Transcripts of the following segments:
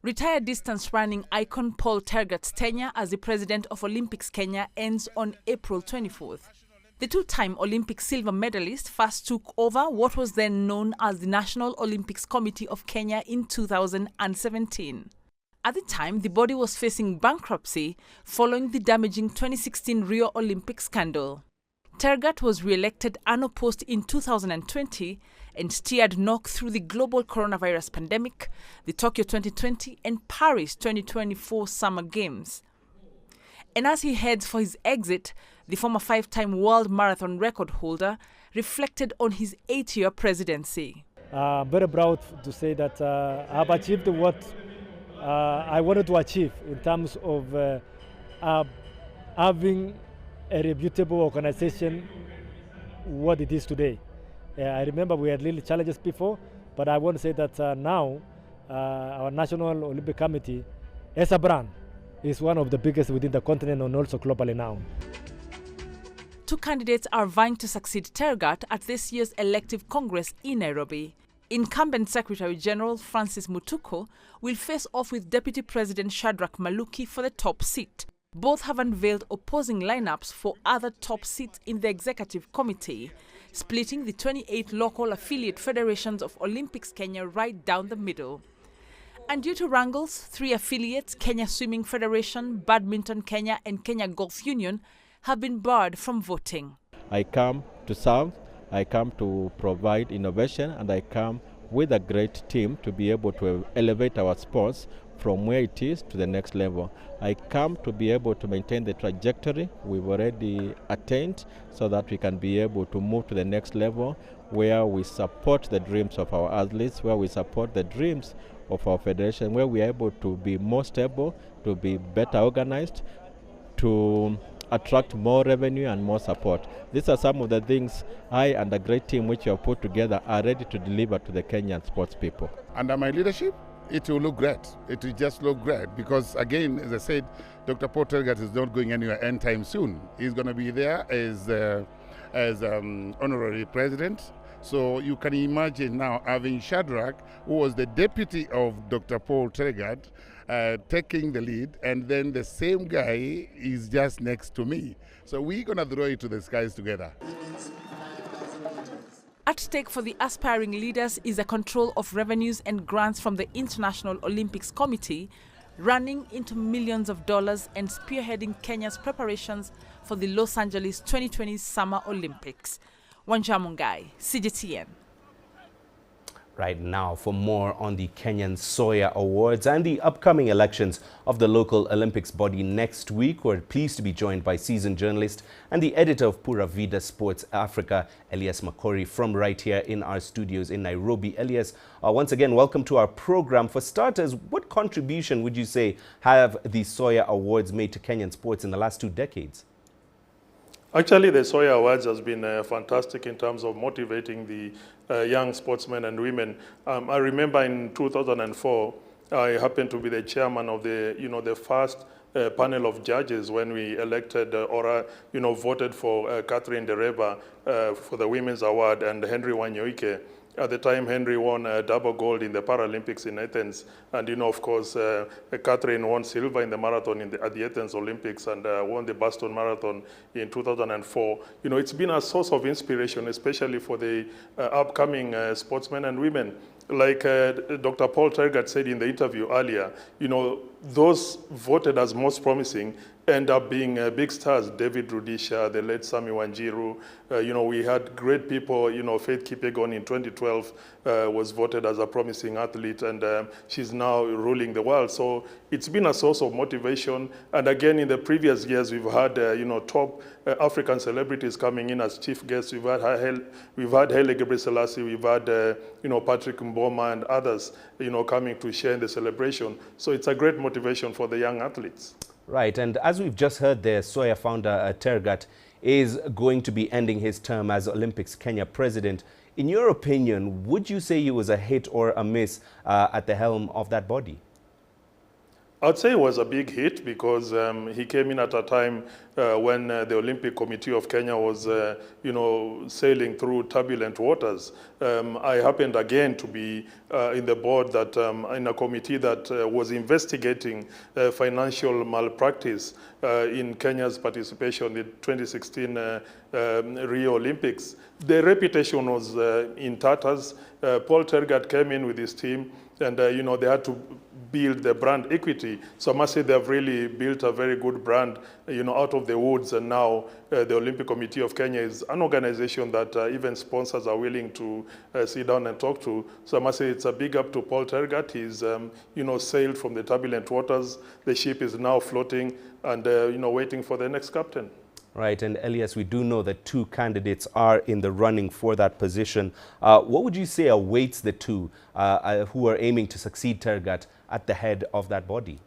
Retired distance running icon Paul Tergat's tenure as the president of Olympics Kenya ends on April 24th. The two-time Olympic silver medalist first took over what was then known as the National Olympics Committee of Kenya in 2017. At the time, the body was facing bankruptcy following the damaging 2016 Rio Olympic scandal. Tergat was re-elected unopposed in 2020 and steered NOC through the global coronavirus pandemic, the Tokyo 2020 and Paris 2024 Summer Games. And as he heads for his exit, the former five-time world marathon record holder reflected on his 8-year presidency. I'm very proud to say that I've achieved what I wanted to achieve in terms of having a reputable organization what it is today. I remember we had little challenges before, but I want to say that now our National Olympic Committee as a brand is one of the biggest within the continent and also globally now. Two candidates are vying to succeed Tergat at this year's elective Congress in Nairobi. Incumbent Secretary General Francis Mutuku will face off with Deputy President Shadrack Maluki for the top seat. Both have unveiled opposing lineups for other top seats in the Executive Committee, splitting the 28 local affiliate federations of Olympics Kenya right down the middle. And due to wrangles, 3 affiliates, Kenya Swimming Federation, Badminton Kenya and Kenya Golf Union, have been barred from voting. I come to serve, I come to provide innovation, and I come with a great team to be able to elevate our sports from where it is to the next level. I come to be able to maintain the trajectory we've already attained so that we can be able to move to the next level where we support the dreams of our athletes, where we support the dreams of our federation, where we are able to be more stable, to be better organized, to attract more revenue and more support. These are some of the things I and a great team which we have put together are ready to deliver to the Kenyan sports people. Under my leadership, it will look great. It will just look great because, again, as I said, Dr. Paul Tergat is not going anywhere anytime soon. He's going to be there as honorary president. So you can imagine now having Shadrack, who was the deputy of Dr. Paul Tergat, taking the lead, and then the same guy is just next to me. So we're going to throw it to the skies together. At stake for the aspiring leaders is a control of revenues and grants from the International Olympics Committee, running into millions of dollars and spearheading Kenya's preparations for the Los Angeles 2020 Summer Olympics. Wanja Mungai, CGTN. Right now, for more on the Kenyan SOYA Awards and the upcoming elections of the local Olympics body next week, we're pleased to be joined by seasoned journalist and the editor of Pura Vida Sports Africa, Elias Makori, from right here in our studios in Nairobi. Elias, once again, welcome to our program. For starters, what contribution would you say have the SOYA Awards made to Kenyan sports in the last 2 decades? Actually, the SOYA Awards has been fantastic in terms of motivating the young sportsmen and women. I remember in 2004, I happened to be the chairman of the first panel of judges when we elected or voted for Catherine Dereba for the Women's Award and Henry Wanyoike. At the time, Henry won double gold in the Paralympics in Athens. And, of course, Catherine won silver in the marathon at the Athens Olympics and won the Boston Marathon in 2004. It's been a source of inspiration, especially for the upcoming sportsmen and women. Like Dr. Paul Tergat said in the interview earlier, those voted as most promising end up being big stars. David Rudisha, the late Sami Wanjiru. We had great people. Faith Kipyegon in 2012 was voted as a promising athlete, and she's now ruling the world. So it's been a source of motivation. And again, in the previous years, we've had top African celebrities coming in as chief guests. We've had Haile Gebrselassie, we've had Patrick Mboma and others coming to share in the celebration. So it's a great motivation for the young athletes. Right, and as we've just heard there, SOYA founder Tergat is going to be ending his term as Olympics Kenya president. In your opinion, would you say he was a hit or a miss at the helm of that body? I'd say it was a big hit because he came in at a time when the Olympic Committee of Kenya was, sailing through turbulent waters. I happened again to be in the board that in a committee that was investigating financial malpractice in Kenya's participation in the 2016 Rio Olympics. The reputation was in tatters. Paul Tergat came in with his team, and they had to build the brand equity. So I must say they've really built a very good brand, out of the woods. And now the Olympic Committee of Kenya is an organization that even sponsors are willing to sit down and talk to. So I must say it's a big up to Paul Tergat. He's, sailed from the turbulent waters. The ship is now floating and, waiting for the next captain. Right, and Elias, we do know that 2 candidates are in the running for that position. What would you say awaits the 2 who are aiming to succeed Tergat at the head of that body?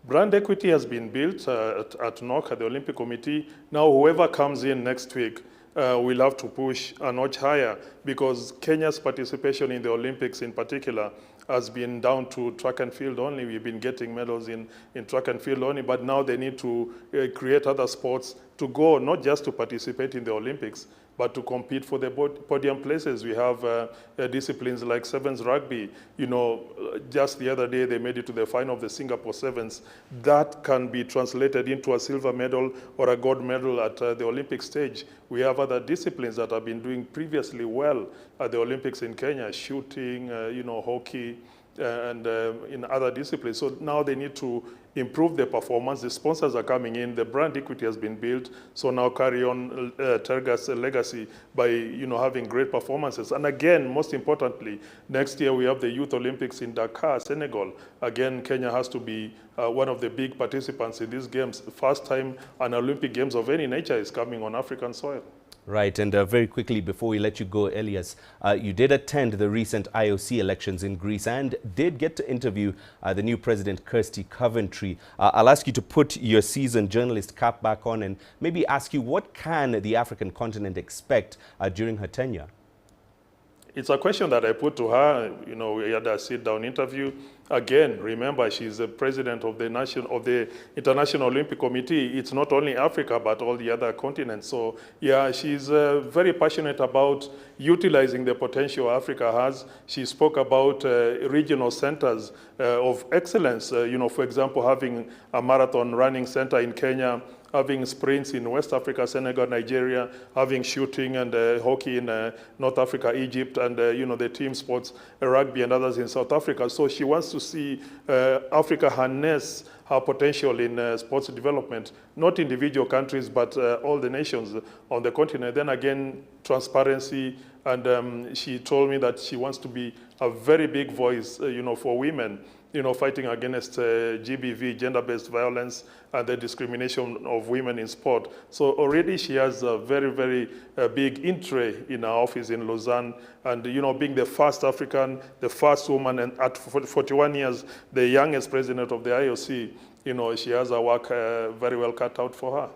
Brand equity has been built at NOC, at the Olympic Committee. Now, whoever comes in next week will have to push a notch higher, because Kenya's participation in the Olympics in particular has been down to track and field only. We've been getting medals in track and field only, but now they need to create other sports to go, not just to participate in the Olympics, but to compete for the podium places. We have disciplines like sevens rugby. Just the other day they made it to the final of the Singapore Sevens. That can be translated into a silver medal or a gold medal at the Olympic stage. We have other disciplines that have been doing previously well at the Olympics in Kenya, shooting, hockey, and in other disciplines. So now they need to improve their performance. The sponsors are coming in. The brand equity has been built. So now carry on Tergat's legacy by having great performances. And again, most importantly, next year we have the Youth Olympics in Dakar, Senegal. Again, Kenya has to be one of the big participants in these games. First time an Olympic Games of any nature is coming on African soil. Right, and very quickly before we let you go, Elias, you did attend the recent IOC elections in Greece and did get to interview the new president, Kirsty Coventry. I'll ask you to put your seasoned journalist cap back on and maybe ask you, what can the African continent expect during her tenure? It's a question that I put to her. We had a sit-down interview. Again, remember, she's the president of the International Olympic Committee. It's not only Africa, but all the other continents. So, yeah, she's very passionate about utilizing the potential Africa has. She spoke about regional centers of excellence. For example, having a marathon running center in Kenya, having sprints in West Africa, Senegal, Nigeria, having shooting and hockey in North Africa, Egypt, and the team sports, rugby and others in South Africa. So she wants to see Africa harness her potential in sports development, not individual countries, but all the nations on the continent. Then again, transparency, and she told me that she wants to be a very big voice, for women, fighting against GBV, gender-based violence, and the discrimination of women in sport. So already she has a very, very big entry in her office in Lausanne, and being the first African, the first woman, and at 41 years, the youngest president of the IOC, she has her work very well cut out for her.